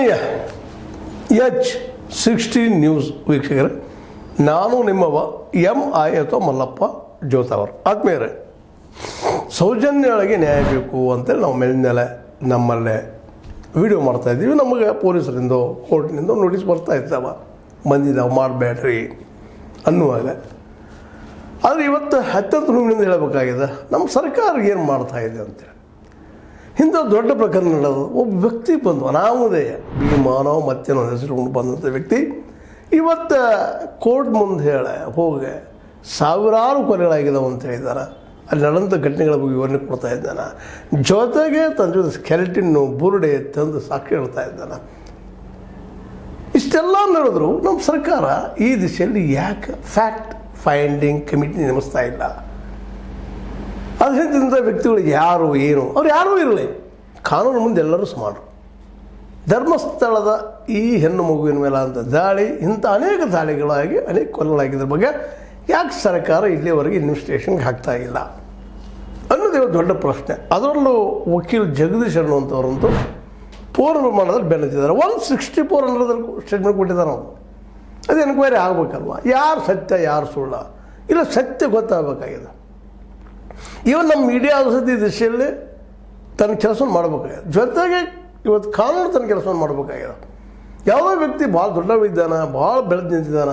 ಆತ್ಮೀಯ H16 news ವೀಕ್ಷಕರೇ, ನಾನು ನಿಮ್ಮವ MI ಅಥವಾ ಮಲ್ಲಪ್ಪ ಜೋತಾವರ್. ಆತ್ಮೀಯರೇ, ಸೌಜನ್ಯೊಳಗೆ ನ್ಯಾಯ ಬೇಕು ಅಂತೇಳಿ ನಾವು ಮೇಲಿಂದಲೇ ನಮ್ಮಲ್ಲೇ ವಿಡಿಯೋ ಮಾಡ್ತಾಯಿದ್ದೀವಿ. ನಮಗೆ ಪೊಲೀಸರಿಂದ ಕೋರ್ಟ್ನಿಂದ ನೋಟಿಸ್ ಬರ್ತಾ ಇದ್ದಾವ, ಬಂದಿದ್ದಾವೆ, ಮಾಡಬೇಡ್ರಿ ಅನ್ನುವಾಗ. ಆದರೆ ಇವತ್ತು ಅತ್ಯಂತ ನೋವಿನಿಂದ ಹೇಳಬೇಕಾಗಿದೆ, ನಮ್ಮ ಸರ್ಕಾರ ಏನು ಮಾಡ್ತಾಯಿದೆ ಅಂತೇಳಿ. ಇಂಥ ದೊಡ್ಡ ಪ್ರಕರಣ ನಡೆದು ಒಬ್ಬ ವ್ಯಕ್ತಿ ಬಂದು ಅನಾಮಧೇಯ ಭೀಮಾನೋ ಮತ್ತೇನೋ ಹೆಸರುಕೊಂಡು ಬಂದಂಥ ವ್ಯಕ್ತಿ ಇವತ್ತು ಕೋರ್ಟ್ ಮುಂದೆ ಹೋಗಿ ಸಾವಿರಾರು ಕೊಲೆಗಳಾಗಿದ್ದಾವೆ ಅಂತ ಹೇಳಿದ್ದಾರೆ. ಅಲ್ಲಿ ನಡೆದಂಥ ಘಟನೆಗಳ ಬಗ್ಗೆ ವಿವರಣೆ ಕೊಡ್ತಾ ಇದ್ದಾನೆ. ಜೊತೆಗೆ ತನ್ನ ಜೊತೆ ಸ್ಕೆಲೆಟಿನ್ನು ಬುರುಡೆ ತಂದು ಸಾಕ್ಷಿ ಹೇಳ್ತಾ ಇದ್ದಾನೆ. ಇಷ್ಟೆಲ್ಲ ನಡೆದ್ರು ನಮ್ಮ ಸರ್ಕಾರ ಈ ದಿಶೆಯಲ್ಲಿ ಯಾಕೆ ಫ್ಯಾಕ್ಟ್ ಫೈಂಡಿಂಗ್ ಕಮಿಟಿ ನೇಮಿಸ್ತಾ ಇಲ್ಲ? ಅದರಿಂದ ವ್ಯಕ್ತಿಗಳು ಯಾರು ಏನು ಅವ್ರು ಯಾರೂ ಇರಲಿ, ಕಾನೂನು ಮುಂದೆ ಎಲ್ಲರೂ ಸಮಾನರು. ಧರ್ಮಸ್ಥಳದ ಈ ಹೆಣ್ಣು ಮಗುವಿನ ಮೇಲೆ ಅಂತ ದಾಳಿ, ಇಂಥ ಅನೇಕ ದಾಳಿಗಳಾಗಿ ಅನೇಕ ಕೊಲೆಗಳಾಗಿದ್ರ ಬಗ್ಗೆ ಯಾಕೆ ಸರ್ಕಾರ ಇಲ್ಲಿವರೆಗೆ ಇನ್ವೆಸ್ಟಿಗೇಷನ್ಗೆ ಹಾಕ್ತಾ ಇಲ್ಲ ಅನ್ನೋದೇ ದೊಡ್ಡ ಪ್ರಶ್ನೆ. ಅದರಲ್ಲೂ ವಕೀಲ್ ಜಗದೀಶ್ ಅನ್ನುವಂಥವ್ರಂತೂ ಪೂರ್ಣ ಪ್ರಮಾಣದಲ್ಲಿ ಬೆನ್ನತ್ತಿದ್ದಾರೆ. 164 ಅನ್ನೋದ್ರಲ್ಲಿ ಸ್ಟೇಟ್ಮೆಂಟ್ ಕೊಟ್ಟಿದ್ದಾರೆ. ಅವರು ಅದು ಎನ್ಕ್ವೈರಿ ಆಗಬೇಕಲ್ವ, ಯಾರು ಸತ್ಯ ಯಾರು ಸುಳ್ಳ, ಇಲ್ಲ ಸತ್ಯ ಗೊತ್ತಾಗಬೇಕಾಗಿದೆ. ಇವನ್ ನಮ್ಮ ಮೀಡಿಯಾ ಸದ್ಯ ದಿಶೆಯಲ್ಲಿ ತನ್ನ ಕೆಲಸವನ್ನು ಮಾಡಬೇಕಾಗಿದೆ. ಜೊತೆಗೆ ಇವತ್ತು ಕಾನೂನು ತನ್ನ ಕೆಲಸವನ್ನು ಮಾಡಬೇಕಾಗಿದೆ. ಯಾವುದೋ ವ್ಯಕ್ತಿ ಭಾಳ ದೊಡ್ಡವಿದ್ದಾನ, ಭಾಳ ಬೆಳೆದು ನಿಂತಿದ್ದಾನ,